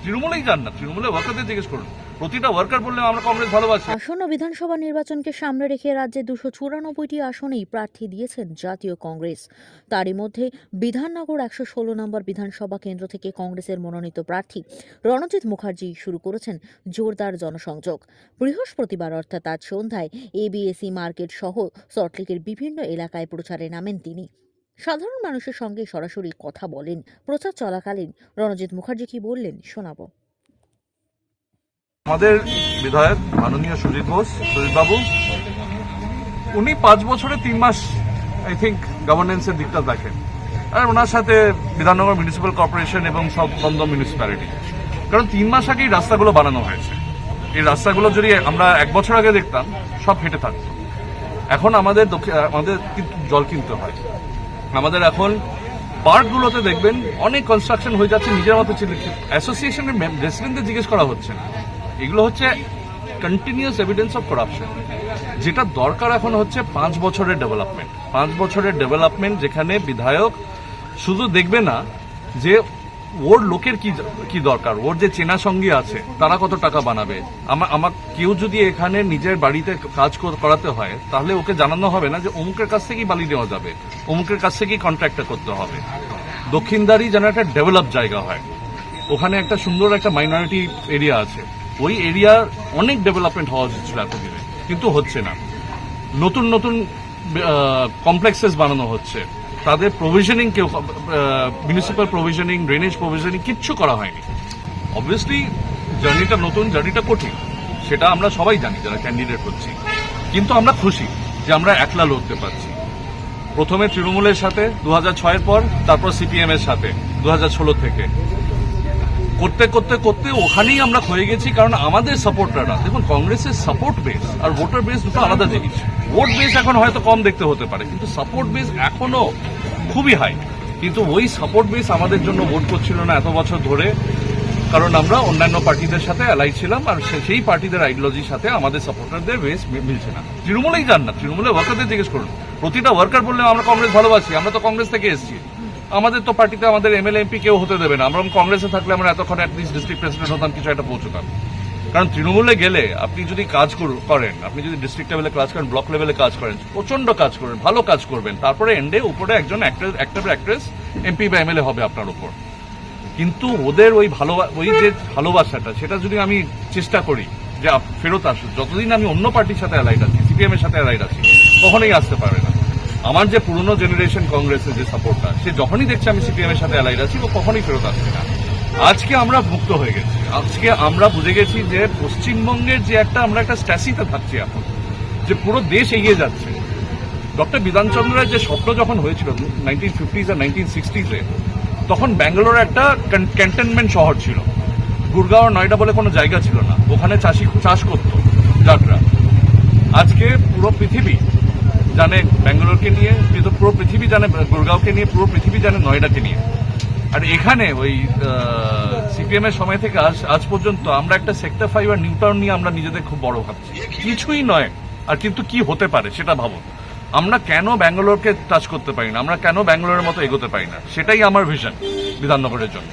তৃণমূলেই যান না, তৃণমূলের ওয়ার্কারদের জিজ্ঞেস করুন। প্রতিটা ওয়ার্কার বললে আমরা কংগ্রেস ভালোবাসি। আসন্ন বিধানসভা নির্বাচনকে সামনে রেখে রাজ্যে 294টি আসনেই প্রার্থী দিয়েছেন জাতীয় কংগ্রেস। তারই মধ্যে বিধাননগর 116 নম্বর বিধানসভা কেন্দ্র থেকে কংগ্রেসের মনোনীত প্রার্থী রণজিৎ মুখার্জি শুরু করেছেন জোরদার জনসংযোগ। বৃহস্পতিবার অর্থাৎ আজ সন্ধ্যায় এবিএসি মার্কেট সহ সল্টলেকের বিভিন্ন এলাকায় প্রচারে নামেন তিনি। সাধারণ মানুষের সঙ্গে সরাসরি কথা বলেন। প্রচার চলাকালীন রণজিৎ মুখার্জি কি বললেন শোনাবো। আমাদের বিধায়ক মাননীয় সুজিত বাবু, উনি 5 বছরে 3 মাস আই থিঙ্ক গভর্নেন্সের দিকটা দেখেন, আর ওনার সাথে বিধাননগর মিউনিসিপ্যাল কর্পোরেশন এবং সব দমদম মিউনিসিপ্যালিটি, কারণ 3 মাস আগেই রাস্তাগুলো বানানো হয়েছে। এই রাস্তাগুলো যদি আমরা 1 বছর আগে দেখতাম সব হেঁটে থাকতো। এখন আমাদের কিন্তু জল কিনতে হয়। আমাদের এখন পার্কগুলোতে দেখবেন অনেক কনস্ট্রাকশন হয়ে যাচ্ছে নিজের মতো। অ্যাসোসিয়েশনের রেসিডেন্টদের জিজ্ঞেস করা হচ্ছে না। এগুলো হচ্ছে কন্টিনিউয়াস এভিডেন্স অফ করাপশন। যেটা দরকার এখন হচ্ছে 5 বছরের ডেভেলপমেন্ট। 5 বছরের ডেভেলপমেন্ট যেখানে বিধায়ক শুধু দেখবে না যে ওর লোকের কি দরকার, ওর যে চেনা সঙ্গী আছে তারা কত টাকা বানাবে। আমার কেউ যদি এখানে নিজের বাড়িতে কাজ করাতে হয় তাহলে ওকে জানানো হবে না যে অমুকের কাছ থেকেই বালি নেওয়া যাবে, অমুকের কাছ থেকেই কন্ট্রাক্টটা করতে হবে। দক্ষিণদারি যেন একটা ডেভেলপ জায়গা হয়, ওখানে একটা সুন্দর একটা মাইনরিটি এরিয়া আছে, ওই এরিয়ার অনেক ডেভেলপমেন্ট হওয়া ছিল এতদিনে, কিন্তু হচ্ছে না। নতুন নতুন কমপ্লেক্সেস বানানো হচ্ছে, তাদের provisioning municipal provisioning, drainage provisioning কিচ্ছু করা হয়নি। অবভিয়াসলি জার্নিটা নতুন, জার্নিটা কঠিন, সেটা আমরা সবাই জানি যারা ক্যান্ডিডেট হচ্ছি, কিন্তু আমরা খুশি যে আমরা একলা লড়তে পারছি। প্রথমে তৃণমূলের সাথে 2006-এর পর, তারপর সিপিএম এর সাথে 2016 থেকে করতে করতে করতে ওখানেই আমরা হয়ে গেছি। কারণ আমাদের সাপোর্টাররা, দেখুন কংগ্রেসের সাপোর্ট বেস আর ভোটার বেস দুটো আলাদা জিনিস। ভোট বেস এখন হয়তো কম দেখতে হতে পারে, কিন্তু সাপোর্ট বেস এখনো খুবই হাই। কিন্তু ওই সাপোর্ট বেস আমাদের জন্য ভোট করছিল না এত বছর ধরে, কারণ আমরা অন্যান্য পার্টিদের সাথে অ্যালাই ছিলাম, আর সেই পার্টিদের আইডিওলজির সাথে আমাদের সাপোর্টারদের বেস মিলছে না। তৃণমূলেই যান না, তৃণমূলের ওয়ার্কারদের জিজ্ঞেস করুন। প্রতিটা ওয়ার্কার বললে আমরা কংগ্রেস ভালোবাসি, আমরা তো কংগ্রেস থেকে এসেছি। আমাদের তো পার্টিতে আমাদের এমএলএ এমপি কেউ হতে দেবে না। আমরা কংগ্রেসে থাকলে আমরা এতক্ষণ অ্যাটলিস্ট ডিস্ট্রিক্ট প্রেসিডেন্ট হতাম, কিছু একটা পৌঁছতাম। কারণ তৃণমূলে গেলে আপনি যদি কাজ করেন, আপনি যদি ডিস্ট্রিক্ট লেভেলে কাজ করেন, ব্লক লেভেলে কাজ করেন, প্রচন্ড কাজ করেন, ভালো কাজ করবেন, তারপরে এন্ডে উপরে একজন অ্যাক্ট্রেস এমপি বা এমএলএ হবে আপনার উপর। কিন্তু ওদের ওই যে ভালোবাসাটা, সেটা যদি আমি চেষ্টা করি যে ফেরত আসুক, যতদিন আমি অন্য পার্টির সাথে অ্যালাইড আছি, সিপিএম এর সাথে অ্যালাইড আছি, কখনোই আসতে পারবে না। আমার যে পুরনো জেনারেশন কংগ্রেসের যে সাপোর্টটা, সে যখনই দেখছে আমি সিপিএম এর সাথে অ্যালাইড আছি, ও কখনোই ফেরত আসছে না। আজকে আমরা মুক্ত হয়ে গেছি, আজকে আমরা বুঝে গেছি যে পশ্চিমবঙ্গের যে আমরা একটা স্ট্যাসিতে থাকছি এখন, যে পুরো দেশ এগিয়ে যাচ্ছে। ডক্টর বিধানচন্দ্রের যে স্বপ্ন যখন হয়েছিল 1950s আর 1960s-এ, তখন ব্যাঙ্গালোর একটা ক্যান্টনমেন্ট শহর ছিল। গুরগাঁও আর নয়ডা বলে কোনো জায়গা ছিল না, ওখানে চাষ করতো জাটরা। আজকে পুরো পৃথিবী জানে ব্যাঙ্গালোরকে নিয়ে, কিন্তু পুরো পৃথিবী জানে গুরগাঁওকে নিয়ে, পুরো পৃথিবী জানে নয়ডাকে নিয়ে। আর এখানে ওই সিপিএম এর সময় থেকে আজ পর্যন্ত আমরা একটা সেক্টর 5 আর নিউ টাউন নিয়ে আমরা নিজেদের খুব বড় ভাবছি। কিছুই নয়, আর কিন্তু কি হতে পারে সেটা ভাবো। আমরা কেন ব্যাঙ্গালোরকে টাচ করতে পারি না, আমরা কেন ব্যাঙ্গালোরের মতো এগোতে পারি না, সেটাই আমার ভিশন বিধাননগরের জন্য।